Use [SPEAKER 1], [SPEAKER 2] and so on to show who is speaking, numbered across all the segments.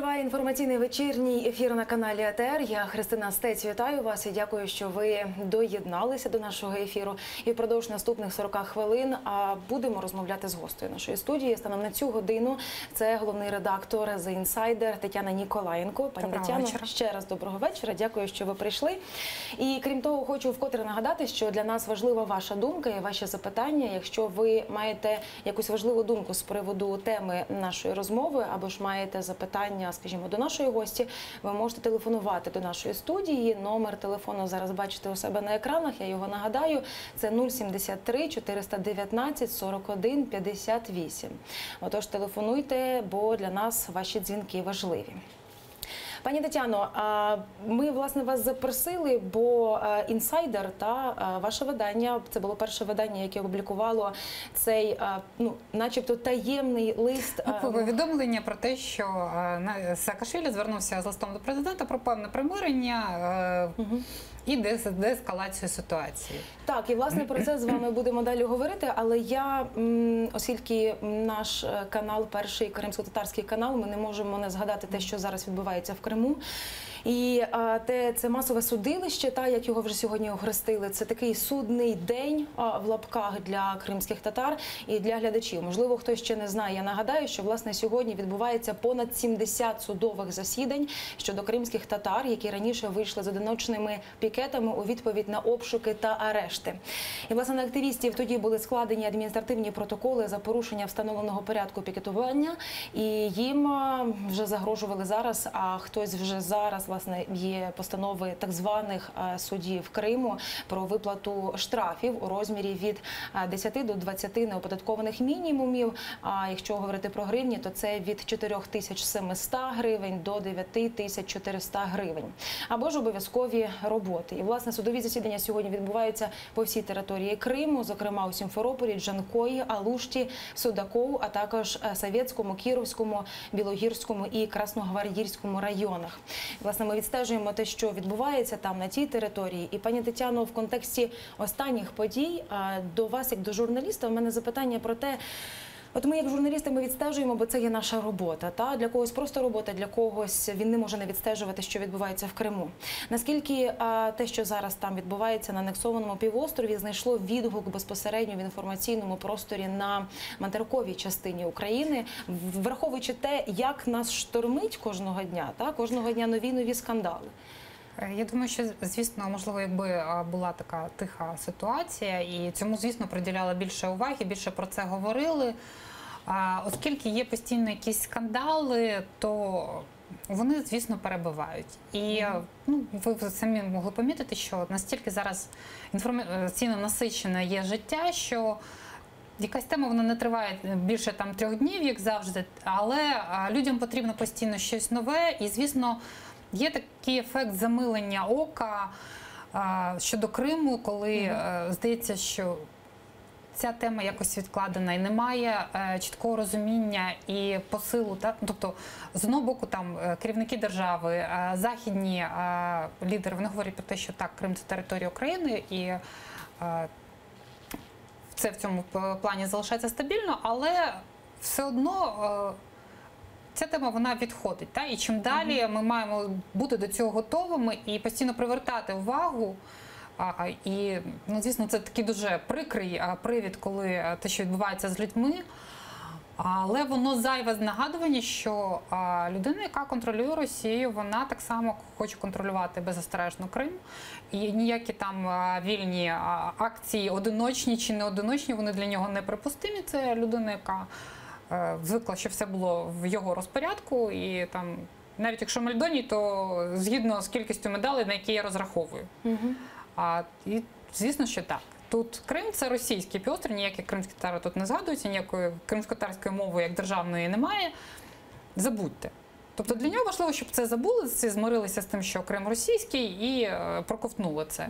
[SPEAKER 1] Триває інформаційний вечірній ефір на каналі АТР. Я Христина Стець, вітаю вас і дякую, що ви доєдналися до нашого ефіру. І впродовж наступних 40 хвилин будемо розмовляти з гостею нашої студії. Станом на цю годину це головний редактор The Insider Тетяна Ніколаєнко. Пані Тетяно, ще раз доброго вечора. Дякую, що ви прийшли. І крім того, хочу вкотре нагадати, що для нас важлива ваша думка і ваші запитання. Якщо ви маєте якусь важливу думку з приводу теми нашої розмови або ж маєте запитання, скажімо, до нашої гості, ви можете телефонувати до нашої студії. Номер телефону зараз бачите у себе на екранах, я його нагадаю. Це 073 419 41 58. Отож, телефонуйте, бо для нас ваші дзвінки важливі. Пані Тетяно, ми, власне, вас запросили, бо «Інсайдер» та ваше видання, це було перше видання, яке опублікувало цей, начебто, таємний лист.
[SPEAKER 2] Повідомлення про те, що Саакашвілі звернувся з листом до президента про певне примирення і деескалацію ситуації.
[SPEAKER 1] Так, і, власне, про це з вами будемо далі говорити, але я, оскільки наш канал, перший кримсько-татарський канал, ми не можемо не згадати те, що зараз відбувається в Криму. І це масове судилище, як його вже сьогодні охрестили, це такий судний день в лапках для кримських татар і для глядачів. Можливо, хтось ще не знає. Я нагадаю, що, власне, сьогодні відбувається понад 70 судових засідань щодо кримських татар, які раніше вийшли з одиночними пікетами у відповідь на обшуки та арешти. І, власне, на активістів тоді були складені адміністративні протоколи за порушення встановленого порядку пікетування, і їм вже загрожували зараз, а хтось вже зараз, власне, є постанови так званих судів Криму про виплату штрафів у розмірі від 10 до 20 неоподаткованих мінімумів. А якщо говорити про гривні, то це від 4700 гривень до 9400 гривень. Або ж обов'язкові роботи. І, власне, судові засідання сьогодні відбуваються по всій території Криму, зокрема у Сімферополі, Джанкої, Алушті, Судакову, а також Советському, Кіровському, Білогірському і Красногвардійському районах. Власне, ми відстежуємо те, що відбувається там, на тій території. І, пані Тетяно, в контексті останніх подій до вас, як до журналіста, у мене запитання про те, от ми, як журналісти, ми відстежуємо, бо це є наша робота. Для когось просто робота, для когось він не може не відстежувати, що відбувається в Криму. Наскільки те, що зараз там відбувається на анексованому півострові, знайшло відгук безпосередньо в інформаційному просторі на материковій частині України, враховуючи те, як нас штормить кожного дня нові скандали?
[SPEAKER 2] Я думаю, що, звісно, можливо, якби була така тиха ситуація, і цьому, звісно, приділяли більше уваги, більше про це говорили. Оскільки є постійно якісь скандали, то вони, звісно, перебивають. І ви самі могли помітити, що настільки зараз інформаційно насичене є життя, що якась тема, вона не триває більше 3 днів, як завжди, але людям потрібно постійно щось нове, і, звісно, є такий ефект замилення ока щодо Криму, коли здається, що ця тема якось відкладена і немає чіткого розуміння і посилу. Тобто, з одного боку, керівники держави, західні лідери, вони говорять про те, що так, Крим – це територія України, і це в цьому плані залишається стабільно, але все одно ця тема, вона відходить. І чим далі ми маємо бути до цього готовими і постійно привертати увагу. І, звісно, це такий дуже прикрий привід, коли те, що відбувається з людьми. Але воно зайве нагадування, що людина, яка контролює Росію, вона так само хоче контролювати беззастережно Крим. І ніякі там вільні акції, одиночні чи неодиночні, вони для нього неприпустимі. Це людина, яка звикла, що все було в його розпорядку, і там, навіть якщо Мальдоній, то згідно з кількістю медалей, на які я розраховую. І, звісно, що так. Тут Крим – це російський півострів, ніякі кримські татари тут не згадуються, ніякої кримсько-татарської мови як державної немає. Забудьте. Тобто для нього важливо, щоб це забули, змирилися з тим, що Крим російський, і проковтнули це.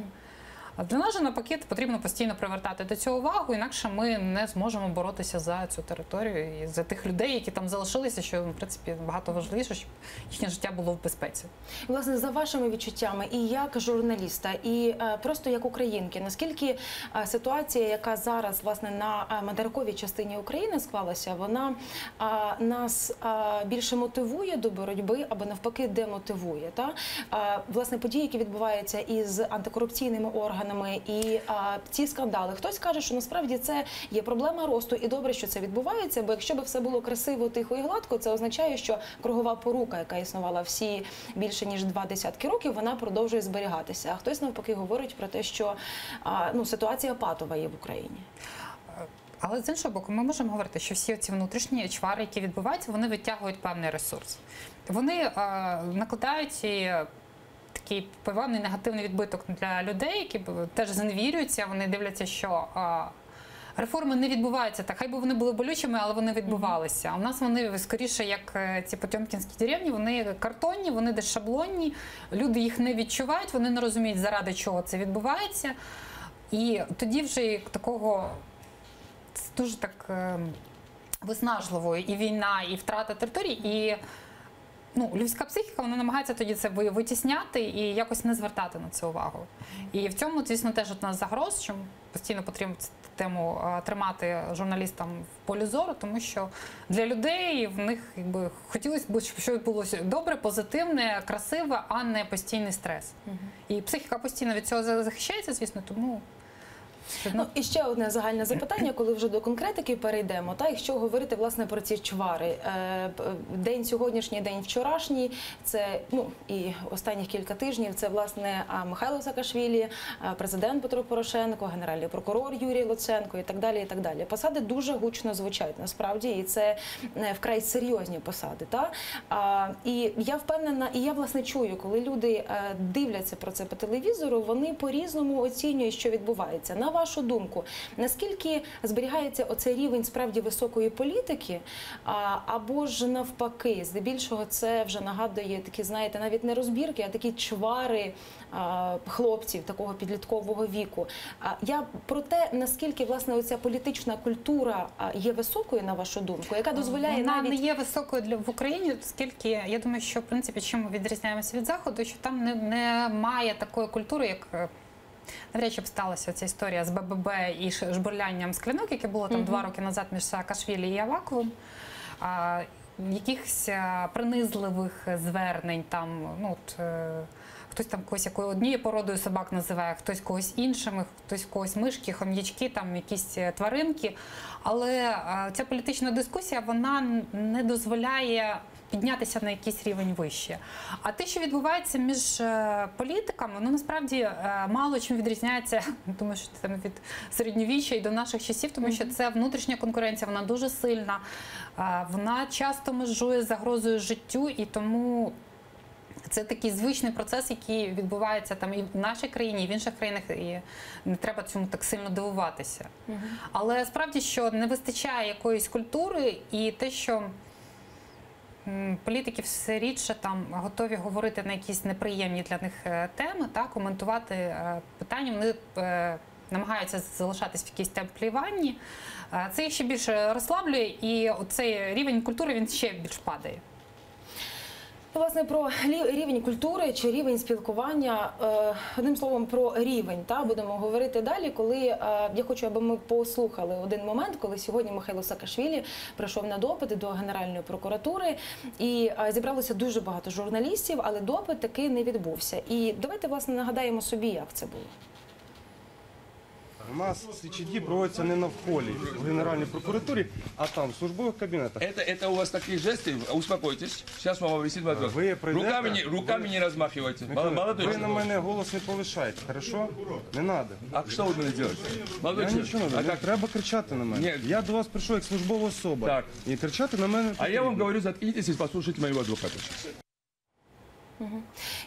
[SPEAKER 2] А для нас же навпаки потрібно постійно привертати до цього увагу, інакше ми не зможемо боротися за цю територію і за тих людей, які там залишилися, що в принципі багато важливіше, щоб їхнє життя було в безпеці.
[SPEAKER 1] Власне, за вашими відчуттями, і як журналіста, і просто як українки, наскільки ситуація, яка зараз власне на материковій частині України склалася, вона нас більше мотивує до боротьби або навпаки демотивує? Та? Власне, події, які відбуваються із антикорупційними органами і ці скандали. Хтось каже, що насправді це є проблема росту, і добре, що це відбувається, бо якщо б все було красиво, тихо і гладко, це означає, що кругова порука, яка існувала всі більше ніж 2 десятки років, вона продовжує зберігатися. А хтось навпаки говорить про те, що ситуація патова є в Україні.
[SPEAKER 2] Але з іншого боку, ми можемо говорити, що всі ці внутрішні чвари, які відбуваються, вони відтягують певний ресурс. Вони накладають такий певний негативний відбиток для людей, які теж зневірюються, вони дивляться, що реформи не відбуваються так. Хай би вони були болючими, але вони відбувалися. А у нас вони скоріше, як ці потьомкінські деревні, вони картонні, вони десь шаблонні, люди їх не відчувають, вони не розуміють, заради чого це відбувається. І тоді вже такого дуже так виснажливо і війна, і втрата територій, і людська психіка, вона намагається тоді це витісняти і якось не звертати на це увагу. І в цьому, звісно, теж одна з загроз, що постійно потрібно цю тему тримати журналістам в полі зору, тому що для людей в них хотілося б, щоб щось було добре, позитивне, красиве, а не постійний стрес. І психіка постійно від цього захищається, звісно, тому...
[SPEAKER 1] І ще одне загальне запитання, коли вже до конкретики перейдемо. Якщо говорити, власне, про ці чвари. День сьогоднішній, день вчорашній, це, і останніх кілька тижнів, це, власне, Михайло Саакашвілі, президент Петро Порошенко, генеральний прокурор Юрій Луценко і так далі, і так далі. Посади дуже гучно звучать, насправді, і це вкрай серйозні посади. І я впевнена, і я, власне, чую, коли люди дивляться про це по телевізору, вони по-різному оцінюють, що відбувається. На вашу думку, наскільки зберігається оцей рівень справді високої політики, або ж навпаки, здебільшого це вже нагадує такі, знаєте, навіть не розбірки, а такі чвари хлопців такого підліткового віку. Я про те, наскільки, власне, оця політична культура є високою, на вашу думку, яка дозволяє
[SPEAKER 2] Вона
[SPEAKER 1] навіть...
[SPEAKER 2] не є високою в Україні, оскільки, я думаю, що, в принципі, чим ми відрізняємося від Заходу, що там немає такої культури, як... Навряд чи б сталася ця історія з БББ і жбурлянням склянок, яке було там 2 роки назад між Саакашвілі і Аваковим. Якихось принизливих звернень, хтось там когось однією породою собак називає, хтось когось іншими, хтось когось мишки, хом'ячки, там якісь тваринки. Але ця політична дискусія, вона не дозволяє піднятися на якийсь рівень вище. А те, що відбувається між політиками, воно насправді мало чим відрізняється, тому що там від середньовіччя і до наших часів, тому що це внутрішня конкуренція, вона дуже сильна, вона часто межує з загрозою життю, і тому це такий звичний процес, який відбувається там і в нашій країні, і в інших країнах, і не треба цьому так сильно дивуватися. Але справді, що не вистачає якоїсь культури, і те, що політики все рідше там готові говорити на якісь неприємні для них теми, коментувати питання, вони намагаються залишатись в якійсь темплій ванні. Це їх ще більше розслаблює, і оцей рівень культури, він ще більш падає.
[SPEAKER 1] Власне, про рівень культури чи рівень спілкування, одним словом, про рівень, будемо говорити далі, коли я хочу, аби ми послухали один момент, коли сьогодні Михайло Саакашвілі прийшов на допит до Генеральної прокуратури, і зібралося дуже багато журналістів, але допит таки не відбувся. І давайте, власне, нагадаємо собі, як це було.
[SPEAKER 3] У нас слідчі дії проводяться не на вхолі в Генеральній прокуратурі, а там, в службових кабінетах.
[SPEAKER 4] Это у вас такие жесты? Успокойтесь. Сейчас вам объяснит адвокат.
[SPEAKER 3] Ви прийдете,
[SPEAKER 4] Руками не размахивайте. Молодой
[SPEAKER 3] ви на
[SPEAKER 4] человек.
[SPEAKER 3] мене голос не повишайте, хорошо? Не треба.
[SPEAKER 4] А что вы будете делать? Молодой
[SPEAKER 3] Я
[SPEAKER 4] человек.
[SPEAKER 3] нічого не
[SPEAKER 4] А
[SPEAKER 3] роблю.
[SPEAKER 4] как?
[SPEAKER 3] Треба кричати на мене.
[SPEAKER 4] Ні.
[SPEAKER 3] Я до вас прийшов як службова особа.
[SPEAKER 4] Так.
[SPEAKER 3] І кричати на мене
[SPEAKER 4] А я вам
[SPEAKER 3] потрібно.
[SPEAKER 4] говорю, заткнитесь и послушайте моего адвоката.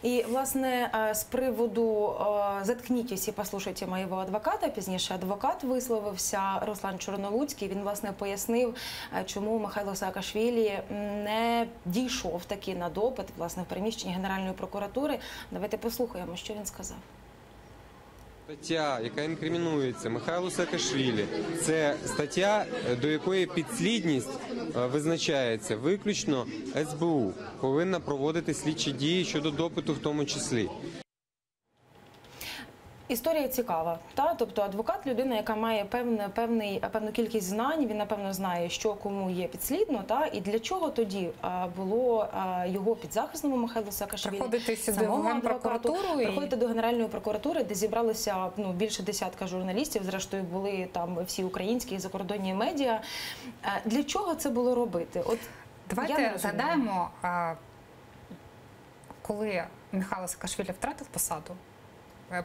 [SPEAKER 1] І, власне, з приводу «заткнітесь і послухайте моєго адвоката», пізніше адвокат висловився, Руслан Чорнолуцький, він, власне, пояснив, чому Михайло Саакашвілі не дійшов таки на допит, власне, в приміщенні Генеральної прокуратури. Давайте послухаємо, що він сказав.
[SPEAKER 5] Стаття, яка інкримінується Михайлу Саакашвілі, це стаття, до якої підслідність визначається виключно СБУ. Повинна проводити слідчі дії щодо допиту в тому числі.
[SPEAKER 1] Історія цікава, тобто адвокат – людина, яка має певну кількість знань, він, напевно, знає, що кому є підслідно, і для чого тоді було його підзахисному Михайлу Саакашвілі,
[SPEAKER 2] Приходити сюди в
[SPEAKER 1] самому
[SPEAKER 2] Генпрокуратуру
[SPEAKER 1] адвокату,
[SPEAKER 2] і-
[SPEAKER 1] приходити до Генеральної прокуратури, де зібралися більше десятка журналістів, зрештою були там всі українські і закордонні медіа. Для чого це було робити? От я не
[SPEAKER 2] Давайте
[SPEAKER 1] розумію.
[SPEAKER 2] згадаємо, коли Михайло Саакашвілі втратив посаду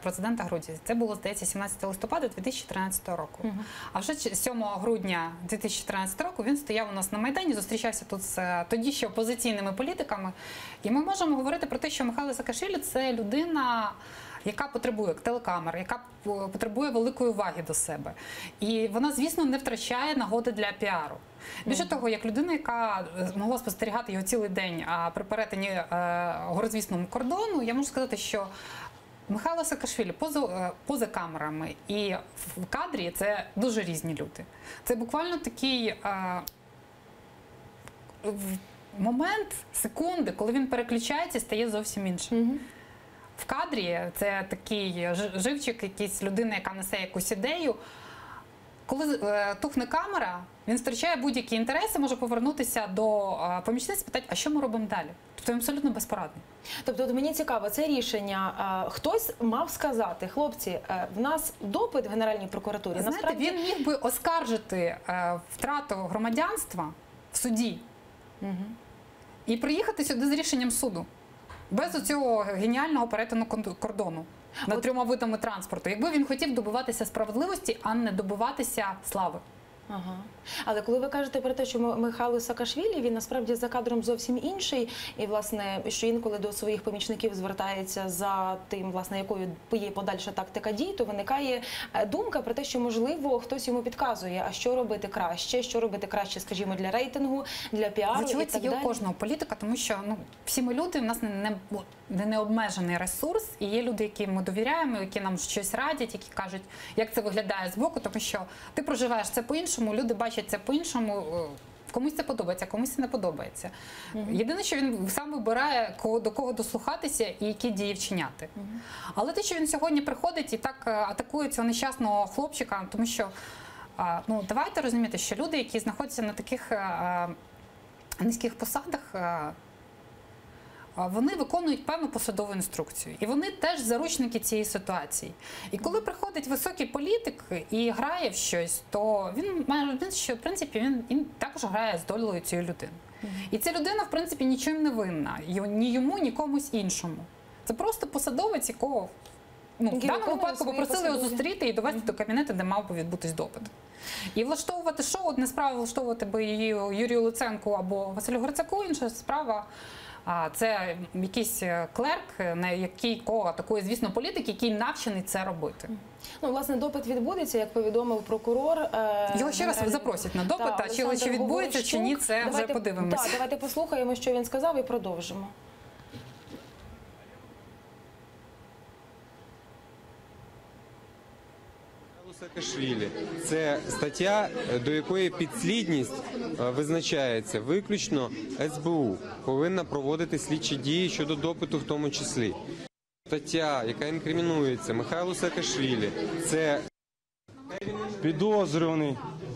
[SPEAKER 2] президента Грузії. Це було, здається, 17 листопада 2013 року. А вже 7 грудня 2013 року він стояв у нас на Майдані, зустрічався тут з тоді ще опозиційними політиками. І ми можемо говорити про те, що Михайло Саакашвілі – це людина, яка потребує телекамер, яка потребує великої уваги до себе. І вона, звісно, не втрачає нагоди для піару. Більше того, як людина, яка могла спостерігати його цілий день при перетині горизвісному кордону, я можу сказати, що Михайло Саакашвілі поза камерами і в кадрі – це дуже різні люди. Це буквально такий момент, секунди, коли він переключається і стає зовсім іншим. В кадрі це такий живчик, якийсь людина, яка несе якусь ідею. Коли тухне камера, він втрачає будь-які інтереси, може повернутися до помічниці і спитати, а що ми робимо далі? Тобто він абсолютно безпорадний.
[SPEAKER 1] Тобто от мені цікаво, це рішення, хтось мав сказати, хлопці, в нас допит в Генеральній прокуратурі.
[SPEAKER 2] Знаєте, він міг би оскаржити втрату громадянства в суді і приїхати сюди з рішенням суду. Без оцього геніального перетину кордону над 3 видами транспорту. Якби він хотів добиватися справедливості, а не добиватися слави.
[SPEAKER 1] Ага. Але коли ви кажете про те, що Михайло Саакашвілі, він насправді за кадром зовсім інший, і, власне, що інколи до своїх помічників звертається за тим, власне, якою є подальша тактика дій, то виникає думка про те, що, можливо, хтось йому підказує, а що робити краще, скажімо, для рейтингу, для піару і так
[SPEAKER 2] Вочевидь,
[SPEAKER 1] далі.
[SPEAKER 2] є у кожного політика, тому що всі ми люди, у нас не необмежений ресурс, і є люди, яким ми довіряємо, які нам щось радять, які кажуть, як це виглядає збоку, тому що ти проживаєш це по-іншому, люди бачать це по-іншому, комусь це подобається, комусь це не подобається. Єдине, що він сам вибирає, до кого дослухатися і які дії вчиняти. Але те, що він сьогодні приходить і так атакує цього нещасного хлопчика, тому що, давайте розуміти, що люди, які знаходяться на таких низьких посадах, вони виконують певну посадову інструкцію. І вони теж заручники цієї ситуації. І коли приходить високий політик і грає в щось, то він має розуміти, що, в принципі, він також грає з долею цієї людини. І ця людина, в принципі, нічим не винна. Ні йому, ні комусь іншому. Це просто посадовець, якого в даному випадку попросили його зустріти і довести до кабінету, де мав би відбутись допит. І влаштовувати шоу, не справа влаштовувати би Юрію Луценку або Василю Грицаку, інша справа. Це якийсь клерк, на якого атакує, звісно, політик, який навчений це робити.
[SPEAKER 1] Власне, допит відбудеться, як повідомив прокурор.
[SPEAKER 2] Його ще раз запросять на допит, а чи відбудеться, чи ні, це вже подивимося.
[SPEAKER 1] Давайте послухаємо, що він сказав, і продовжимо.
[SPEAKER 5] Саакашвілі – це стаття, до якої підслідність визначається виключно СБУ. Повинна проводити слідчі дії щодо допиту в тому числі. Стаття, яка інкримінується Михайлу Саакашвілі, це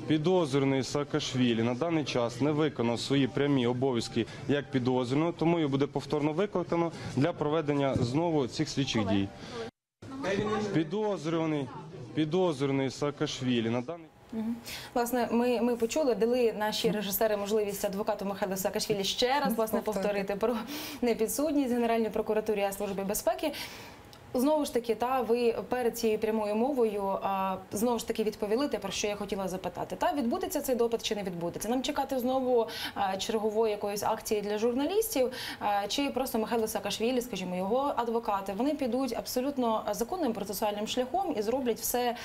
[SPEAKER 3] підозрюваний Саакашвілі на даний час не виконав свої прямі обов'язки як підозрюваного, тому його буде повторно викликано для проведення знову цих слідчих дій. Підозрюваний Саакашвілі на даний
[SPEAKER 1] Власне, ми почули, дали наші режисери можливість адвокату Михайлу Саакашвілі ще раз, власне, повторити про непідсудність Генеральної прокуратури і Служби безпеки. Знову ж таки, ви перед цією прямою мовою знову ж таки відповіли те, про що я хотіла запитати. Відбудеться цей допит чи не відбудеться? Нам чекати знову чергової якоїсь акції для журналістів, чи просто Михайло Саакашвілі, скажімо, його адвокати, вони підуть абсолютно законним процесуальним шляхом і зроблять все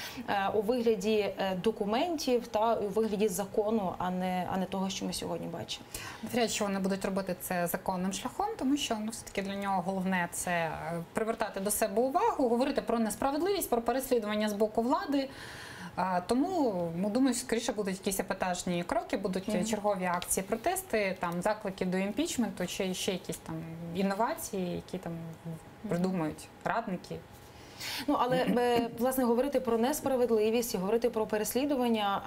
[SPEAKER 1] у вигляді документів та у вигляді закону, а не того, що ми сьогодні бачимо?
[SPEAKER 2] Навряд чи вони будуть робити це законним шляхом, тому що все-таки для нього головне – це привертати до себе треба увагу, говорити про несправедливість, про переслідування з боку влади. Тому, думаю, скоріше будуть якісь епатажні кроки, будуть чергові акції, протести, там заклики до імпічменту, чи ще якісь там інновації, які там придумають радники.
[SPEAKER 1] Ну, але, власне, говорити про несправедливість і говорити про переслідування,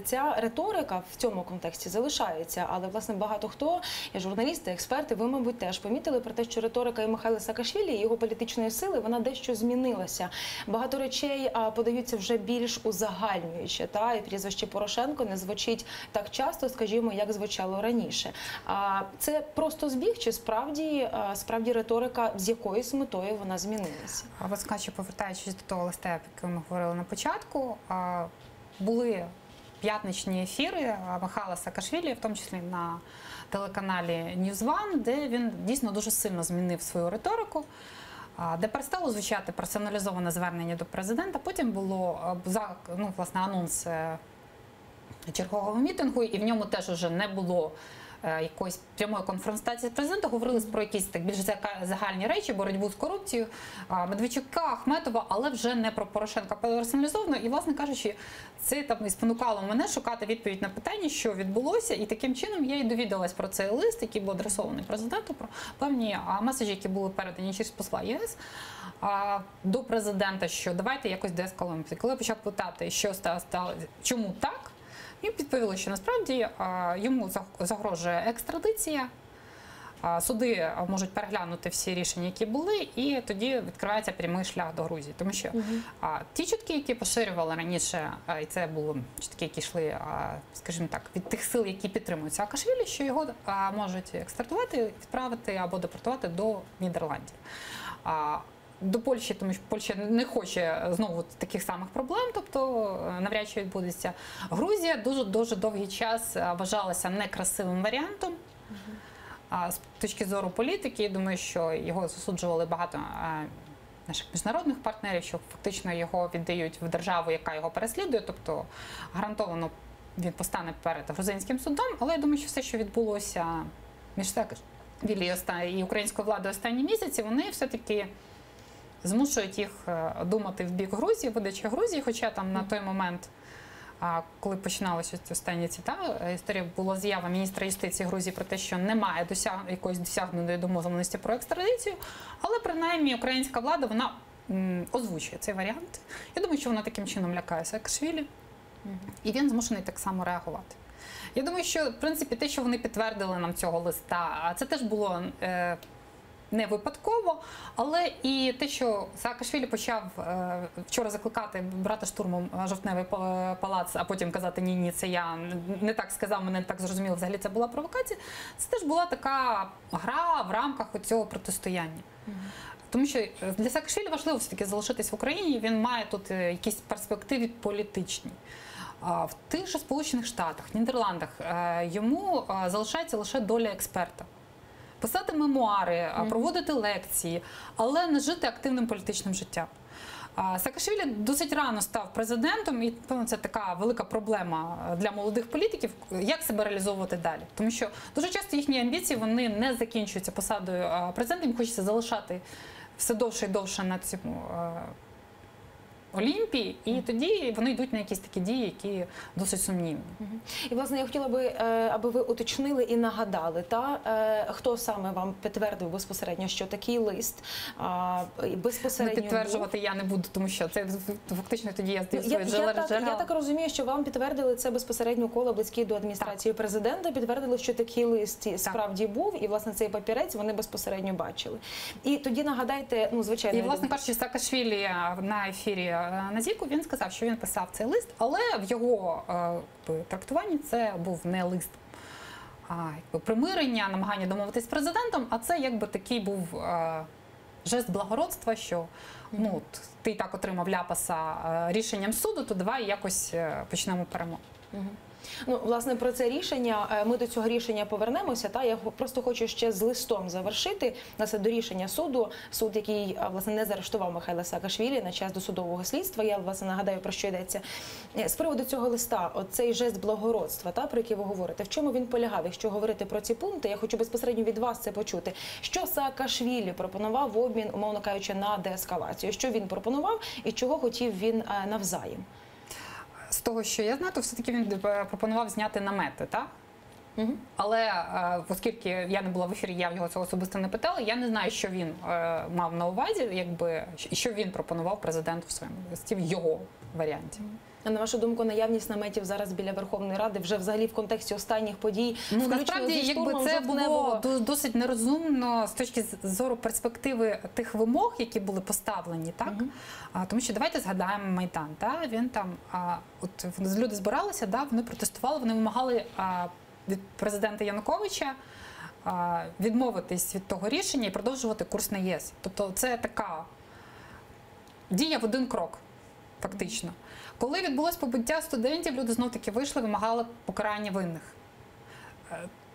[SPEAKER 1] ця риторика в цьому контексті залишається. Але, власне, багато хто, і журналісти, експерти, ви, мабуть, теж помітили про те, що риторика і Михайла Саакашвілі, і його політичної сили, вона дещо змінилася. Багато речей подаються вже більш узагальнююче, і прізвище Порошенко не звучить так часто, скажімо, як звучало раніше. Це просто збіг, чи справді риторика з якоюсь метою вона змінилася?
[SPEAKER 2] Повертаючись до того листа, про який ми говорили на початку, були п'ятничні ефіри Михайла Саакашвілі, в тому числі на телеканалі News One, де він дійсно дуже сильно змінив свою риторику, де перестало звучати персоналізоване звернення до президента. Потім було власне, анонс чергового мітингу, і в ньому теж вже не було якоїсь прямої конфронтації з президентом, говорили про якісь так більш загальні речі, боротьбу з корупцією, Медведчука, Ахметова, але вже не про Порошенка персоналізовано. І, власне кажучи, це там і спонукало мене шукати відповідь на питання, що відбулося. І таким чином я і довідалась про цей лист, який був адресований президенту, про певні меседжі, які були передані через посла ЄС до президента, що давайте якось деескалуємося. Коли я почав питати, що стало, чому так, і відповіли, що насправді йому загрожує екстрадиція, суди можуть переглянути всі рішення, які були, і тоді відкривається прямий шлях до Грузії. Тому що ті чутки, які поширювали раніше, і це були чутки, які йшли, скажімо так, від тих сил, які підтримують Саакашвілі, що його можуть екстрадувати, відправити або депортувати до Нідерландів. До Польщі, тому що Польща не хоче знову таких самих проблем, тобто навряд чи відбудеться. Грузія дуже довгий час вважалася некрасивим варіантом. З точки зору політики, я думаю, що його засуджували багато наших міжнародних партнерів, що фактично його віддають в державу, яка його переслідує, тобто гарантовано він постане перед грузинським судом, але я думаю, що все, що відбулося між Саакашвілі і українською владою останні місяці, вони все-таки змушують їх думати в бік Грузії, видачі Грузії, хоча там на той момент, коли починалася остання історія, була заява міністра юстиції Грузії про те, що немає якоїсь досягненої домовленості про екстрадицію, але принаймні українська влада, вона озвучує цей варіант. Я думаю, що вона таким чином лякає Саакашвілі, і він змушений так само реагувати. Я думаю, що, в принципі, те, що вони підтвердили нам цього листа, це теж було не випадково, але і те, що Саакашвілі почав вчора закликати брати штурмом Жовтневий палац, а потім казати «ні, це я не так сказав, мене не так зрозуміло, взагалі це була провокація», це теж була така гра в рамках цього протистояння. Тому що для Саакашвілі важливо все-таки залишитись в Україні, він має тут якісь перспективи політичні. В тих же Сполучених Штатах, Нідерландах йому залишається лише доля експерта. Писати мемуари, проводити лекції, але не жити активним політичним життям. Саакашвілі досить рано став президентом, і, певно, це така велика проблема для молодих політиків, як себе реалізовувати далі. Тому що дуже часто їхні амбіції, вони не закінчуються посадою президента, їм хочеться залишати все довше і довше на цьому Олімпії, і тоді вони йдуть на якісь такі дії, які досить сумнівні.
[SPEAKER 1] І, власне, я хотіла би, аби ви уточнили і нагадали, хто саме вам підтвердив безпосередньо, що такий лист безпосередньо
[SPEAKER 2] підтверджувати я не буду, тому що це фактично тоді я здаю свої джерела.
[SPEAKER 1] Я так розумію, що вам підтвердили це безпосередньо коло близькі до адміністрації президента, підтвердили, що такий лист справді був, і, власне, цей папірець вони безпосередньо бачили. І тоді нагадайте, звичайно...
[SPEAKER 2] І, власне кажучи, Саакашвілі на ефірі на ЗІКу, він сказав, що він писав цей лист, але в його трактуванні це був не лист примирення, намагання домовитись з президентом, а це якби такий був жест благородства, що ти і так отримав ляпаса рішенням суду, то давай якось почнемо перемогу.
[SPEAKER 1] Ну, власне, про це рішення, ми до цього рішення повернемося. Та я просто хочу ще з листом завершити. Власне, до рішення суду, суд, який, власне, не заарештував Михайла Саакашвілі на час досудового слідства. Я, власне, нагадаю, про що йдеться. З приводу цього листа, оцей жест благородства, та, про який ви говорите, в чому він полягав? Якщо говорити про ці пункти, я хочу безпосередньо від вас це почути. Що Саакашвілі пропонував в обмін, умовно кажучи, на деескалацію? Що він пропонував і чого хотів він навзаєм?
[SPEAKER 2] З того, що я знаю, то все-таки він пропонував зняти намети, так?
[SPEAKER 1] Угу.
[SPEAKER 2] Але оскільки я не була в ефірі, я його цього особисто не питала, я не знаю, що він мав на увазі, якби, і що він пропонував президенту в своєму листі, в його варіанті.
[SPEAKER 1] А на вашу думку, наявність наметів зараз біля Верховної Ради вже взагалі в контексті останніх подій?
[SPEAKER 2] Ну, насправді, якби це було досить нерозумно з точки зору перспективи тих вимог, які були поставлені, так? Тому що давайте згадаємо Майдан, так? Він там, от люди збиралися, да? Вони протестували, вони вимагали від президента Януковича відмовитись від того рішення і продовжувати курс на ЄС. Тобто це така дія в один крок, фактично. Коли відбулось побиття студентів, люди знов-таки вийшли, вимагали покарання винних.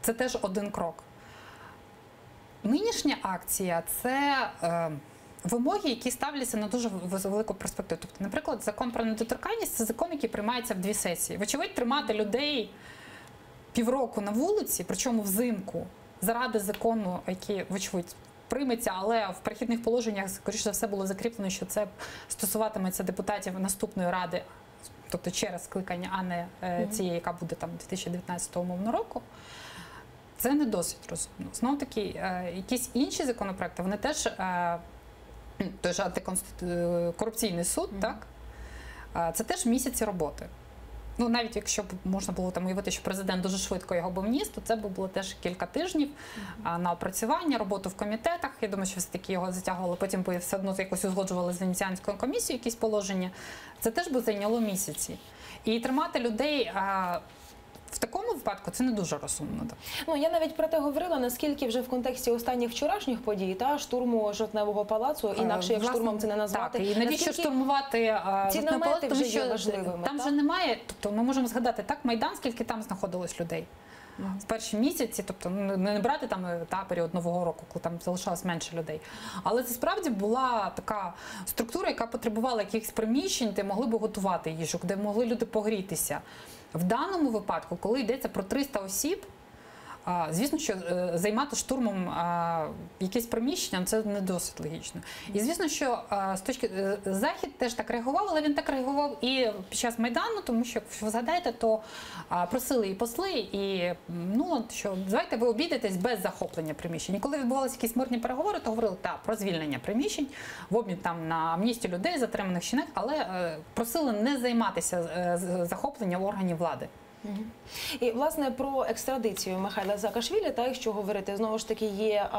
[SPEAKER 2] Це теж один крок. Нинішня акція – це вимоги, які ставляться на дуже велику перспективу. Тобто, наприклад, закон про недоторканність – це закон, який приймається в 2 сесії. Вочевидь, тримати людей півроку на вулиці, причому взимку, заради закону, який, вочевидь, прийметься, але в перехідних положеннях, скоріше за все, було закріплено, що це стосуватиметься депутатів наступної ради, тобто через скликання, а не цієї, яка буде там 2019 умовно року. Це не досить розумно. Знов-таки, якісь інші законопроекти, вони теж, той же антикорупційний суд, так, це теж місяці роботи. Ну, навіть якщо б можна було там уявити, що президент дуже швидко його б вніс, то це б було теж кілька тижнів на опрацювання, роботу в комітетах. Я думаю, що все-таки його затягували, потім би все одно якось узгоджували з Венеціанською комісією якісь положення. Це теж би зайняло місяці. І тримати людей в такому випадку це не дуже розумно.
[SPEAKER 1] Ну, я навіть про те говорила, наскільки вже в контексті останніх вчорашніх подій, та штурму Жовтневого палацу, інакше як штурмом це не назвати.
[SPEAKER 2] Так, і навіщо штурмувати
[SPEAKER 1] ці намети вже є важливими?
[SPEAKER 2] Там же немає, тобто ми можемо згадати, так, Майдан, скільки там знаходилось людей. В перші місяці, тобто не брати там період Нового року, коли там залишалось менше людей. Але це справді була така структура, яка потребувала якихось приміщень, де могли б готувати їжу, де могли люди погрітися. В даному випадку, коли йдеться про 300 осіб, звісно, що займати штурмом якесь приміщення – це не досить логічно. І звісно, що Захід теж так реагував, але він так реагував і під час Майдану, тому що, якщо ви згадаєте, то просили і посли, і що давайте ви обійдетесь без захоплення приміщень. І коли відбувалися якісь мирні переговори, то говорили про звільнення приміщень, в обмін там на амністію людей, затриманих чи не, але просили не займатися захопленням органів влади.
[SPEAKER 1] І, власне, про екстрадицію Михайла Саакашвілі, та, якщо говорити, знову ж таки, є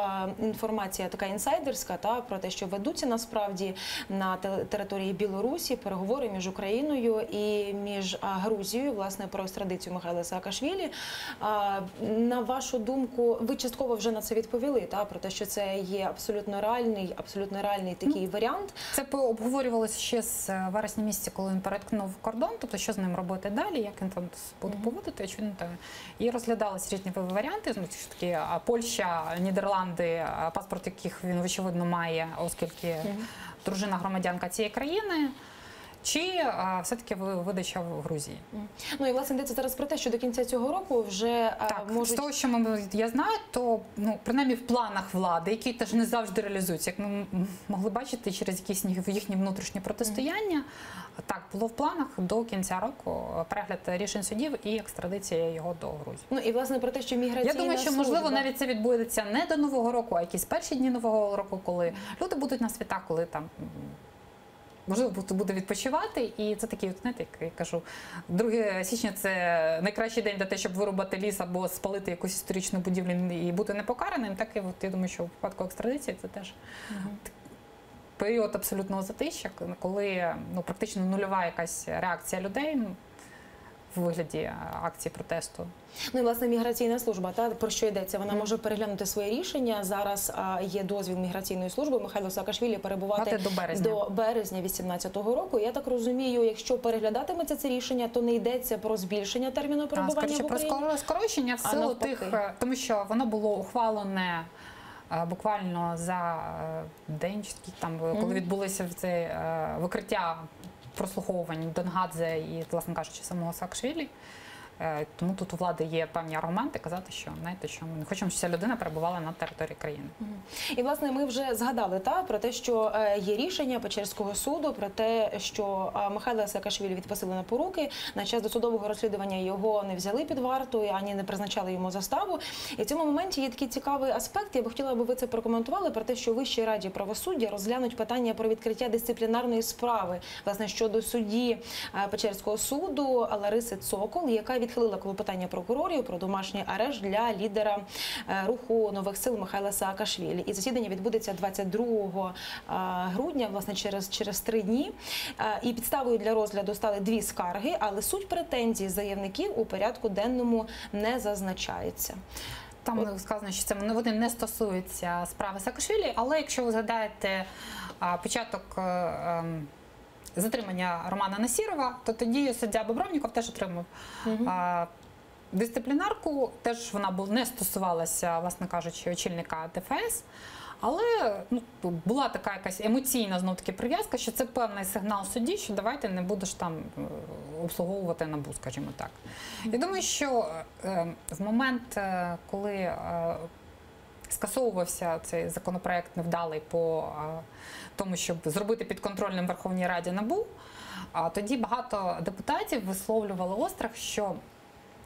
[SPEAKER 1] інформація така інсайдерська, та, про те, що ведуться насправді на території Білорусі переговори між Україною і між Грузією, власне, про екстрадицію Михайла Саакашвілі. На вашу думку, ви частково вже на це відповіли, та, про те, що це є абсолютно реальний такий варіант?
[SPEAKER 2] Це обговорювалося ще з вересня місяця, коли він переткнув кордон, тобто що з ним робити далі, як він там буде поводити, очевидно. І розглядалися різні варіанти. Такі Польща, Нідерланди, паспорт яких він, очевидно, має, оскільки дружина громадянка цієї країни, чи все-таки видача в Грузії.
[SPEAKER 1] Ну і, власне, йдеться зараз про те, що до кінця цього року вже можуть...
[SPEAKER 2] з того, що я знаю, то принаймні в планах влади, які теж не завжди реалізуються, як ми могли бачити через якісь їхні внутрішні протистояння, так, було в планах до кінця року перегляд рішень судів і екстрадиція його до Грузії.
[SPEAKER 1] Ну і, власне, про те, що міграційна служба...
[SPEAKER 2] Я думаю, що, можливо, навіть це відбудеться не до Нового року, а якісь перші дні Нового року, коли люди будуть на святах, коли там... Можливо, буде відпочивати, і це такий, знаєте, як я кажу, 2 січня – це найкращий день для того, щоб вирубати ліс або спалити якусь історичну будівлю і бути непокараним. Так і я думаю, що в випадку екстрадиції це теж період абсолютного затища, коли практично нульова якась реакція людей. в вигляді акції протесту.
[SPEAKER 1] Ну і власне міграційна служба, та про що йдеться? Вона може переглянути своє рішення. Зараз є дозвіл міграційної служби Михайло Саакашвілі перебувати
[SPEAKER 2] до
[SPEAKER 1] березня 2018 року. Я так розумію, якщо переглядатиметься це рішення, то не йдеться про збільшення терміну перебування в Україні?
[SPEAKER 2] Про скорочення в силу тих, тому що воно було ухвалене буквально за день, коли відбулося це викриття прослуховувань Донгадзе і, власне кажучи, самого Саакашвілі. Тому тут у влади є певні аргументи казати, що, знаєте, що ми не хочемо, щоб ця людина перебувала на території країни.
[SPEAKER 1] І, власне, ми вже згадали про те, що є рішення Печерського суду про те, що Михайла Саакашвілі відпустили на поруки. На час досудового розслідування його не взяли під варту, ані не призначали йому заставу. І в цьому моменті є такий цікавий аспект. Я б хотіла, аби ви це прокоментували, про те, що Вищій раді правосуддя розглянуть питання про відкриття дисциплінарної справи, власне, щодо судді Печерського суду Лариси Цокол, яка відхилила клопотання прокурорів про домашній арешт для лідера руху нових сил Михайла Саакашвілі. І засідання відбудеться 22 грудня, власне, через 3 дні. І підставою для розгляду стали 2 скарги, але суть претензій заявників у порядку денному не зазначається.
[SPEAKER 2] Там сказано, що вони не стосуються справи Саакашвілі, але якщо ви згадаєте початок затримання Романа Насірова, то тоді суддя Бобровніков теж отримав дисциплінарку. Теж вона не стосувалася, власне кажучи, очільника ДФС. Але була така якась емоційна знов-таки прив'язка, що це певний сигнал судді, що давайте не будеш там обслуговувати НАБУ, скажімо так. Я думаю, що в момент, коли скасовувався цей законопроект невдалий по тому, щоб зробити підконтрольним Верховній Раді НАБУ, тоді багато депутатів висловлювали острах, що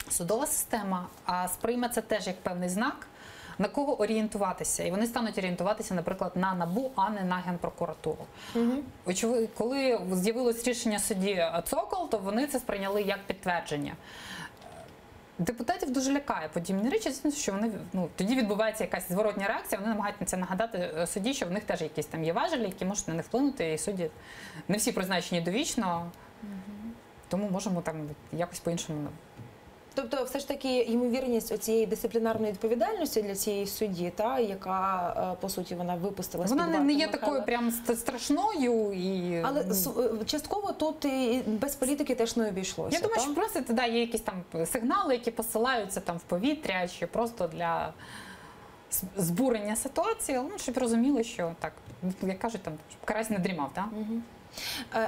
[SPEAKER 2] судова система сприйме це теж як певний знак, на кого орієнтуватися. І вони стануть орієнтуватися, наприклад, на НАБУ, а не на Генпрокуратуру. Коли з'явилось рішення судді Цокол, то вони це сприйняли як підтвердження. Депутатів дуже лякає подібні речі, що вони, тоді відбувається якась зворотня реакція, вони намагаються нагадати судді, що в них теж якісь там є важелі, які можуть на них вплинути, і судді не всі призначені довічно, тому можемо там якось по-іншому.
[SPEAKER 1] Тобто, все ж таки, ймовірність цієї дисциплінарної відповідальності для цієї судді, яка, по суті, вона випустила з-під варти
[SPEAKER 2] Вона не є такою прям страшною.
[SPEAKER 1] Але частково тут і без політики теж не обійшлося.
[SPEAKER 2] Я думаю, що просто є якісь там сигнали, які посилаються там в повітря, чи просто для збурення ситуації, щоб розуміли, що так, як кажуть, там карась не дрімав, так?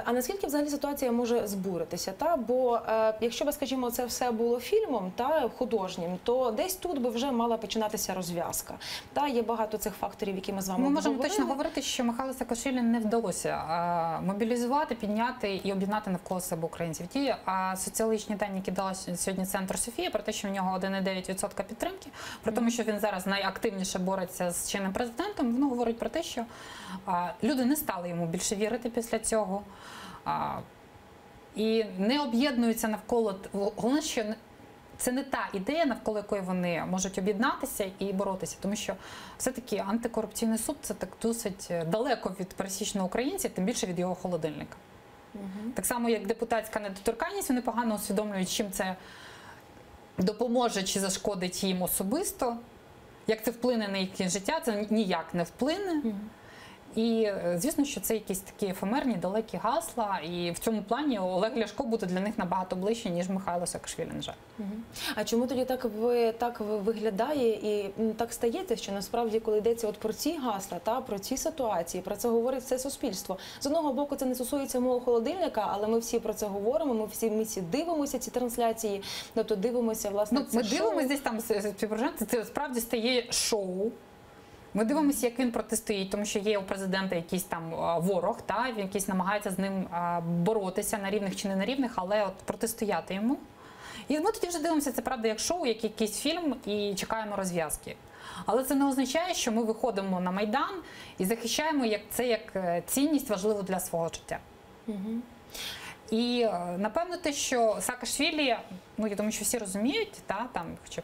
[SPEAKER 1] А наскільки взагалі ситуація може збуритися? Бо якщо, скажімо, це все було фільмом художнім, то десь тут би вже мала починатися розв'язка. Є багато цих факторів, які ми з вами
[SPEAKER 2] говорили. Ми
[SPEAKER 1] можемо
[SPEAKER 2] точно говорити, що Михайлу Саакашвілі не вдалося мобілізувати, підняти і об'єднати навколо себе українців. Ті соціологічні дані, які дала сьогодні Центр Софія, про те, що в нього 1,9% підтримки, про те, що він зараз найактивніше бореться з чинним президентом, воно говорить про те, що люди не стали йому більше вірити після цього. І не об'єднуються навколо. Головне, що це не та ідея, навколо якої вони можуть об'єднатися і боротися. Тому що все-таки антикорупційний суд – це так досить далеко від пересічного українця, тим більше від його холодильника. Так само, як депутатська недоторканність, вони погано усвідомлюють, чим це допоможе чи зашкодить їм особисто. Як це вплине на їхнє життя, це ніяк не вплине. І, звісно, що це якісь такі ефемерні, далекі гасла, і в цьому плані Олег Ляшко буде для них набагато ближче, ніж Михайло Саакашвілі, на жаль.
[SPEAKER 1] А чому тоді так виглядає і так стається, що насправді, коли йдеться про ці гасла, про ці ситуації, про це говорить все суспільство. З одного боку, це не стосується мого холодильника, але ми всі про це говоримо, ми всі дивимося ці трансляції, тобто дивимося, власне, це
[SPEAKER 2] шоу. Ми дивимося десь там співпрацювати, це справді стає шоу. Ми дивимося, як він протистоїть, тому що є у президента якийсь там ворог, він якийсь намагається з ним боротися на рівних чи не на рівних, але протистояти йому. І ми тоді вже дивимося, це правда, як шоу, як якийсь фільм, і чекаємо розв'язки. Але це не означає, що ми виходимо на Майдан і захищаємо це як цінність важливу для свого життя. І напевно те, що Саакашвілі, я думаю, що всі розуміють, хоча б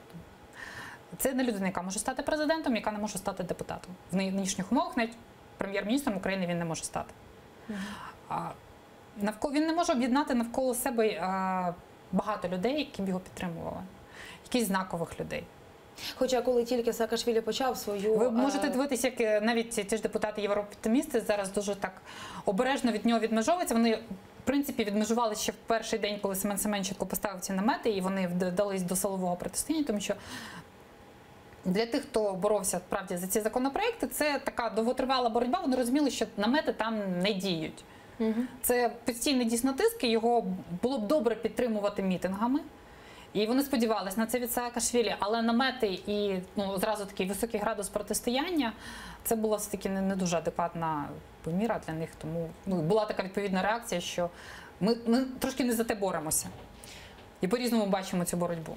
[SPEAKER 2] це не людина, яка може стати президентом, яка не може стати депутатом. В нинішніх умовах навіть прем'єр-міністром України він не може стати. Він не може об'єднати навколо себе багато людей, які б його підтримували, якісь знакових людей.
[SPEAKER 1] Хоча коли тільки Саакашвілі почав свою...
[SPEAKER 2] Ви можете дивитися, як навіть ті ж депутати єврооптимісти зараз дуже так обережно від нього відмежовуються. Вони, в принципі, відмежували ще в перший день, коли Семен Семенченко поставив ці намети, і вони вдались до силового протистояння, тому що для тих, хто боровся справді за ці законопроекти, це така довготривала боротьба. Вони розуміли, що намети там не діють. Це постійний дійсно тиск, і його було б добре підтримувати мітингами. І вони сподівалися на це від Саакашвілі, але намети і зразу такий високий градус протистояння, це була все-таки не дуже адекватна поміра для них. Тому була така відповідна реакція, що ми трошки не за те боремося. І по-різному бачимо цю боротьбу.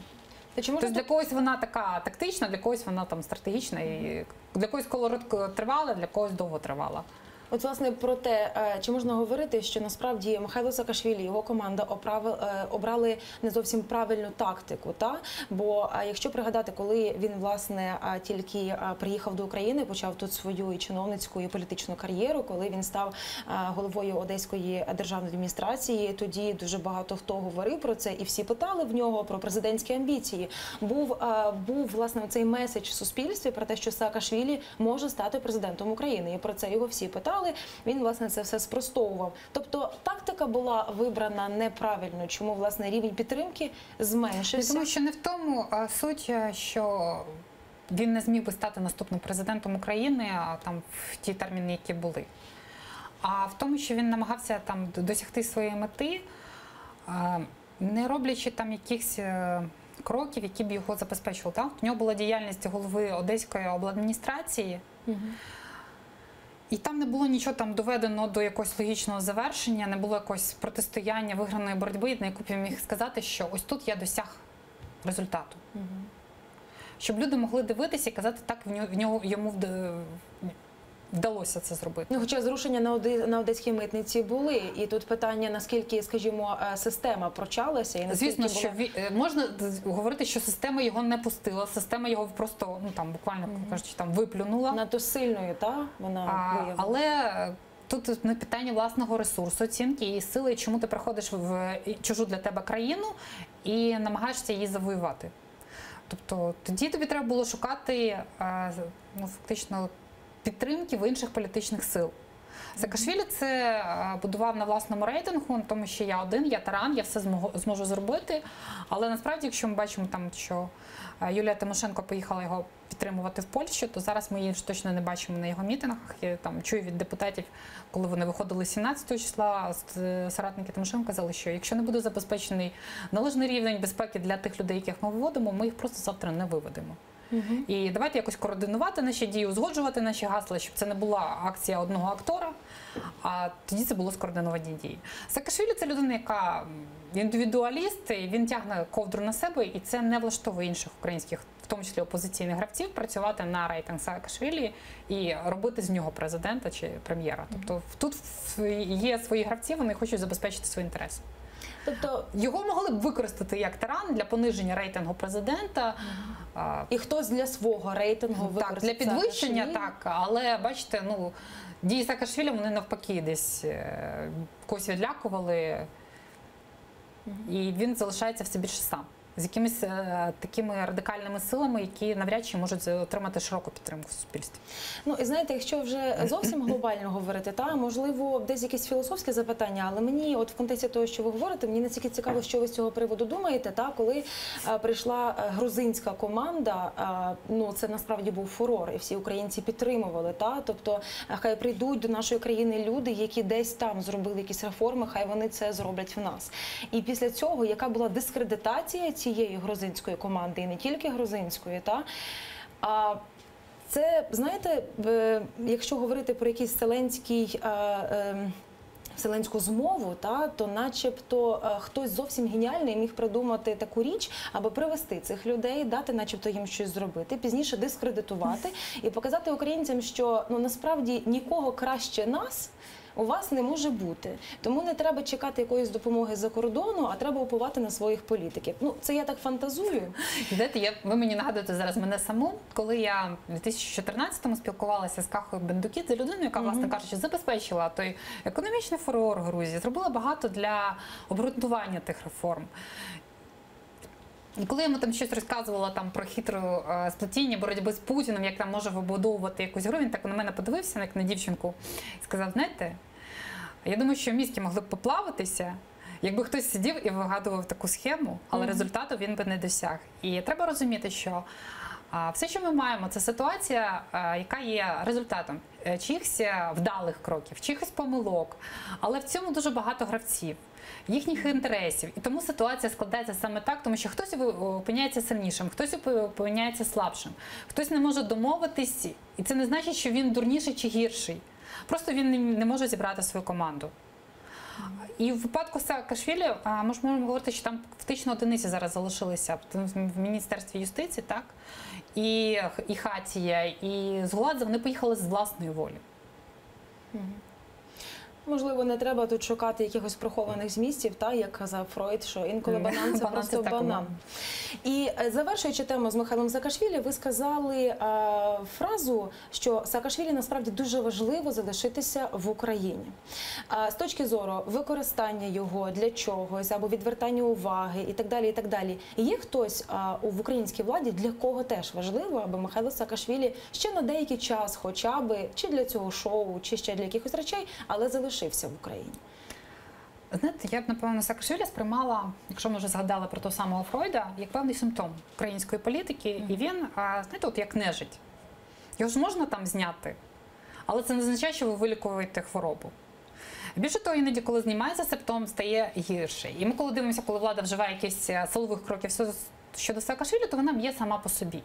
[SPEAKER 2] Тобто для когось вона така тактична, для когось вона там стратегічна, і для когось короткотривала, для когось довготривала.
[SPEAKER 1] От, власне, про те, чи можна говорити, що насправді Михайло Саакашвілі, його команда обрали не зовсім правильну тактику, та? Бо якщо пригадати, коли він, власне, тільки приїхав до України, почав тут свою і чиновницьку, і політичну кар'єру, коли він став головою Одеської державної адміністрації, тоді дуже багато хто говорив про це, і всі питали в нього про президентські амбіції. Був власне, цей меседж в суспільстві про те, що Саакашвілі може стати президентом України, і про це його всі питали. Він, власне, це все спростовував. Тобто тактика була вибрана неправильно. Чому, власне, рівень підтримки зменшився?
[SPEAKER 2] Тому що не в тому суть, що він не зміг би стати наступним президентом України там в ті терміни, які були. А в тому, що він намагався там досягти своєї мети, не роблячи там якихось кроків, які б його забезпечували. Так? У нього була діяльність голови Одеської обладміністрації. І там не було нічого там доведено до якогось логічного завершення, не було якогось протистояння, виграної боротьби, на яку б я міг сказати, що ось тут я досяг результату. Щоб люди могли дивитися і казати, так, йому вдалося це зробити.
[SPEAKER 1] Хоча зрушення на одеській митниці були, і тут питання, наскільки, скажімо, система прочалася. І
[SPEAKER 2] звісно, що можна говорити, що система його не пустила, система його просто, буквально кажучи, виплюнула.
[SPEAKER 1] Надто сильною, вона виявила.
[SPEAKER 2] Але тут не питання власного ресурсу, оцінки і сили, чому ти приходиш в чужу для тебе країну і намагаєшся її завоювати. Тобто тоді тобі треба було шукати, фактично, підтримки в інших політичних сил. Саакашвілі це будував на власному рейтингу, тому що я один, я таран, я все зможу зробити. Але насправді, якщо ми бачимо, що Юлія Тимошенко поїхала його підтримувати в Польщу, то зараз ми її точно не бачимо на його мітингах. Я чую від депутатів, коли вони виходили 17 числа, соратники Тимошенко казали, що якщо не буде забезпечений належний рівень безпеки для тих людей, яких ми виводимо, ми їх просто завтра не виведемо. І давайте якось координувати наші дії, узгоджувати наші гасла, щоб це не була акція одного актора, а тоді це було скоординовані дії. Саакашвілі – це людина, яка індивідуаліст, і він тягне ковдру на себе, і це не влаштовує інших українських, в тому числі опозиційних гравців, працювати на рейтинг Саакашвілі і робити з нього президента чи прем'єра. Тобто тут є свої гравці, вони хочуть забезпечити свої інтереси.
[SPEAKER 1] Тобто
[SPEAKER 2] його могли б використати як таран для пониження рейтингу президента.
[SPEAKER 1] І хтось для свого рейтингу використати.
[SPEAKER 2] Так, для підвищення, так. Але, бачите, дії Саакашвілі, вони навпаки десь когось відлякували. І він залишається все більше сам. З якимись такими радикальними силами, які навряд чи можуть отримати широку підтримку в суспільстві.
[SPEAKER 1] І знаєте, якщо вже зовсім глобально говорити, можливо, десь якісь філософське запитання, але мені, от в контексті того, що ви говорите, мені настільки цікаво, що ви з цього приводу думаєте, коли прийшла грузинська команда, це насправді був фурор, і всі українці підтримували, тобто хай прийдуть до нашої країни люди, які десь там зробили якісь реформи, хай вони це зроблять в нас. І після цього, яка була дискредитація цієї грузинської команди, і не тільки грузинської, це, знаєте, якщо говорити про якийсь вселенську змову, то начебто хтось зовсім геніальний міг придумати таку річ, аби привести цих людей, дати начебто їм щось зробити, пізніше дискредитувати і показати українцям, що насправді нікого краще нас у вас не може бути. Тому не треба чекати якоїсь допомоги з-за кордону, а треба уповати на своїх політиків. Це я так фантазую.
[SPEAKER 2] Знаєте, ви мені нагадуєте зараз мене саму, коли я в 2014-му спілкувалася з Кахою Бендукідзе, людиною, яка, власне кажучи, забезпечила той економічний фурор Грузії, зробила багато для обґрунтування тих реформ. І коли я йому там щось розказувала там про хитре сплетіння боротьби з Путіним, як там може вибудовувати якусь гру, він так на мене подивився, як на дівчинку, і сказав, знаєте, я думаю, що мізки могли б поплавитися, якби хтось сидів і вигадував таку схему, але результату він би не досяг. І треба розуміти, що все, що ми маємо, це ситуація, яка є результатом чиїхось вдалих кроків, чиїхось помилок, але в цьому дуже багато гравців, їхніх інтересів. І тому ситуація складається саме так, тому що хтось опиняється сильнішим, хтось опиняється слабшим, хтось не може домовитись, і це не значить, що він дурніший чи гірший. Просто він не може зібрати свою команду. І в випадку Саакашвілі ми можемо говорити, що там фактично одиниці зараз залишилися в Міністерстві юстиції, так? І Хатія, і Згуладзе, вони поїхали з власної волі.
[SPEAKER 1] Можливо, не треба тут шукати якихось прихованих змістів, та, як казав Фройд, що інколи банан – це
[SPEAKER 2] Банан
[SPEAKER 1] просто
[SPEAKER 2] це
[SPEAKER 1] банан. І завершуючи тему з Михайлом Саакашвілі, ви сказали фразу, що Саакашвілі насправді дуже важливо залишитися в Україні. З точки зору використання його для чогось або відвертання уваги і так далі, і так далі. Є хтось в українській владі, для кого теж важливо, аби Михайло Саакашвілі ще на деякий час хоча б, чи для цього шоу, чи ще для якихось речей, але залишився в Україні?
[SPEAKER 2] Знаєте, я б, напевно, Саакашвілі сприймала, якщо ми вже згадали про того самого Фройда, як певний симптом української політики. І він, знаєте, от як нежить. Його ж можна там зняти, але це не означає, що ви вилікуєте хворобу. Більше того, іноді, коли знімається симптом, стає гірше. І ми, коли дивимося, коли влада вживає якісь силових кроків щодо Саакашвілі, то вона б'є сама по собі.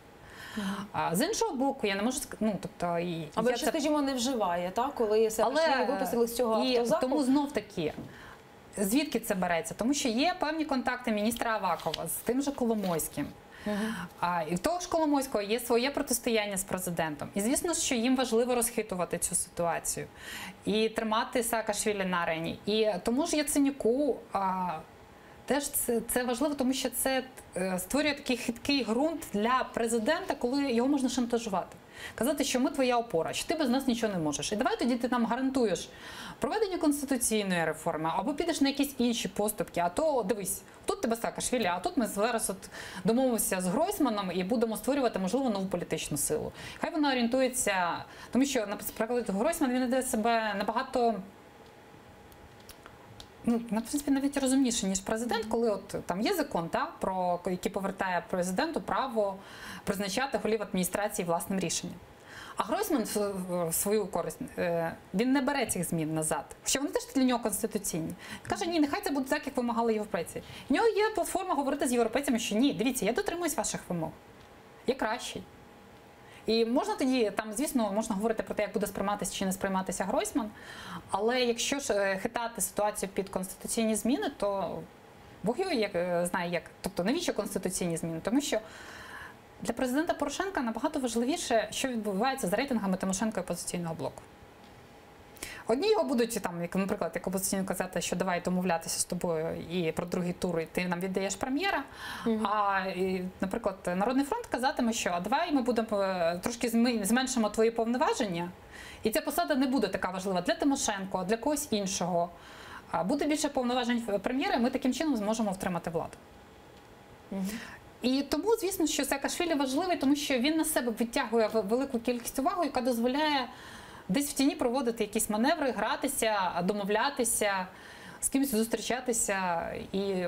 [SPEAKER 2] З іншого боку, я не можу сказати,
[SPEAKER 1] Або ще, скажімо, не вживає, так? Коли Саакашвілі випустили з цього автозаку.
[SPEAKER 2] Тому знов-таки, звідки це береться? Тому що є певні контакти міністра Авакова з тим же Коломойським. І в того ж Коломойського є своє протистояння з президентом. І звісно, що їм важливо розхитувати цю ситуацію і тримати Саакашвілі на арені. І тому ж Яценюку теж це важливо, тому що це створює такий хиткий ґрунт для президента, коли його можна шантажувати. Казати, що ми твоя опора, що ти без нас нічого не можеш. І давай тоді ти нам гарантуєш проведення конституційної реформи, або підеш на якісь інші поступки, а то, дивись, тут тебе Саакашвілі, а тут ми зараз от домовимося з Гройсманом і будемо створювати, можливо, нову політичну силу. Хай вона орієнтується, тому що, наприклад, Гройсман, він іде себе набагато, в принципі, навіть розумніше, ніж президент, коли от там є закон, який повертає президенту право призначати голів адміністрації власним рішенням. А Гройсман в свою користь, він не бере цих змін назад. Що вони теж для нього конституційні. Він каже, ні, нехай це буде так, як вимагали європейці. В нього є платформа говорити з європейцями, що ні, дивіться, я дотримуюсь ваших вимог. Я кращий. І можна тоді, там, звісно, можна говорити про те, як буде сприйматися чи не сприйматися Гройсман, але якщо ж хитати ситуацію під конституційні зміни, то Бог його знає як. Тобто, навіщо конституційні зміни? Тому що для президента Порошенка набагато важливіше, що відбувається з рейтингами Тимошенко і опозиційного блоку. Одні його будуть, там, як, наприклад, як опозиційно казати, що давай домовлятися з тобою і про другий тур, і ти нам віддаєш прем'єра. Наприклад, Народний фронт казатиме, що давай ми будемо трошки зменшимо твої повноваження, і ця посада не буде така важлива для Тимошенко, а для когось іншого. Буде більше повноважень прем'єра, і ми таким чином зможемо втримати владу. І тому, звісно, що Саакашвілі важливий, тому що він на себе відтягує велику кількість уваги, яка дозволяє десь в тіні проводити якісь маневри, гратися, домовлятися, з кимось зустрічатися і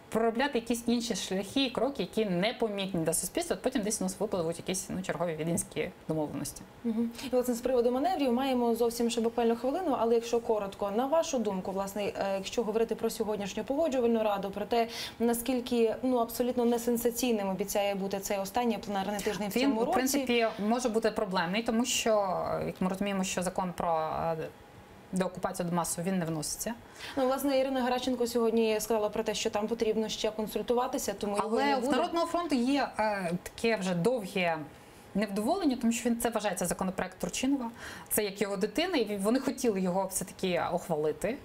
[SPEAKER 2] проробляти якісь інші шляхи і кроки, які не помітні для суспільства, потім десь у нас випливуть якісь чергові віденські домовленості.
[SPEAKER 1] І, власне, з приводу маневрів маємо зовсім ще буквально хвилину, але якщо коротко, на вашу думку, власне, якщо говорити про сьогоднішню погоджувальну раду, про те, наскільки абсолютно несенсаційним обіцяє бути цей останній пленарний тиждень в цьому році.
[SPEAKER 2] Він, в принципі, може бути проблемний, тому що, як ми розуміємо, що закон про деокупацію Донбасу, він не вноситься.
[SPEAKER 1] Власне, Ірина Геращенко сьогодні сказала про те, що там потрібно ще консультуватися, тому його не буде.
[SPEAKER 2] Але в Народного фронту є таке вже довге невдоволення, тому що це вважається законопроект Турчинова, це як його дитина, і вони хотіли його все-таки ухвалити.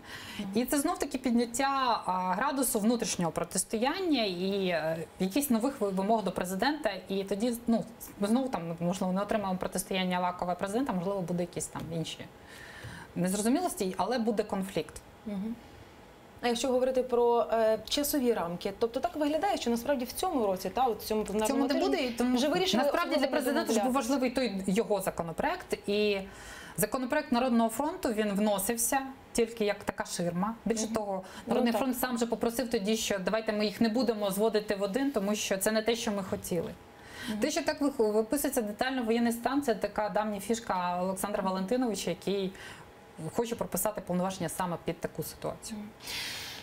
[SPEAKER 2] І це знов-таки підняття градусу внутрішнього протистояння і якихось нових вимог до президента. І тоді, знову там, можливо, не отримаємо протистояння Авакова і президента, можливо, буде якісь там інші незрозумілості, але буде конфлікт.
[SPEAKER 1] А якщо говорити про часові рамки, тобто так виглядає, що насправді в цьому році, от в цьому
[SPEAKER 2] В
[SPEAKER 1] пленарному
[SPEAKER 2] цьому не
[SPEAKER 1] тижні
[SPEAKER 2] буде, і тому
[SPEAKER 1] вже вирішили
[SPEAKER 2] насправді для
[SPEAKER 1] особливо не
[SPEAKER 2] президента ж був
[SPEAKER 1] домовлятися.
[SPEAKER 2] важливий той його законопроект, і законопроект Народного фронту, він вносився тільки як така ширма. Більше того, Народний
[SPEAKER 1] так.
[SPEAKER 2] фронт сам же попросив тоді, що давайте ми їх не будемо зводити в один, тому що це не те, що ми хотіли. Те, що так виписується детально воєнний стан, це така давня фішка Олександра Валентиновича, який хоче прописати повноваження саме під таку ситуацію.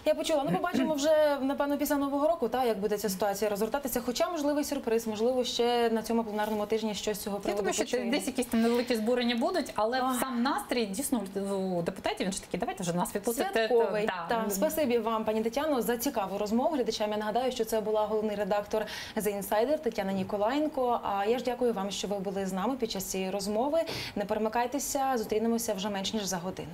[SPEAKER 1] Я почула. Ну, побачимо вже, напевно, після Нового року, як буде ця ситуація розгортатися. Хоча, можливий сюрприз, можливо, ще на цьому пленарному тижні щось з цього
[SPEAKER 2] Я
[SPEAKER 1] приводу
[SPEAKER 2] думаю, що
[SPEAKER 1] почуємо.
[SPEAKER 2] десь якісь там невеликі збурення будуть, але сам настрій дійсно у депутатів, він ж такий, давайте вже нас відпустити.
[SPEAKER 1] Святковий.
[SPEAKER 2] Да.
[SPEAKER 1] Спасибі вам, пані Тетяно, за цікаву розмову. Глядачам я нагадаю, що це була головний редактор The Insider Тетяна Ніколаєнко. А я ж дякую вам, що ви були з нами під час цієї розмови. Не перемикайтеся, зустрінемося вже менш ніж за годину.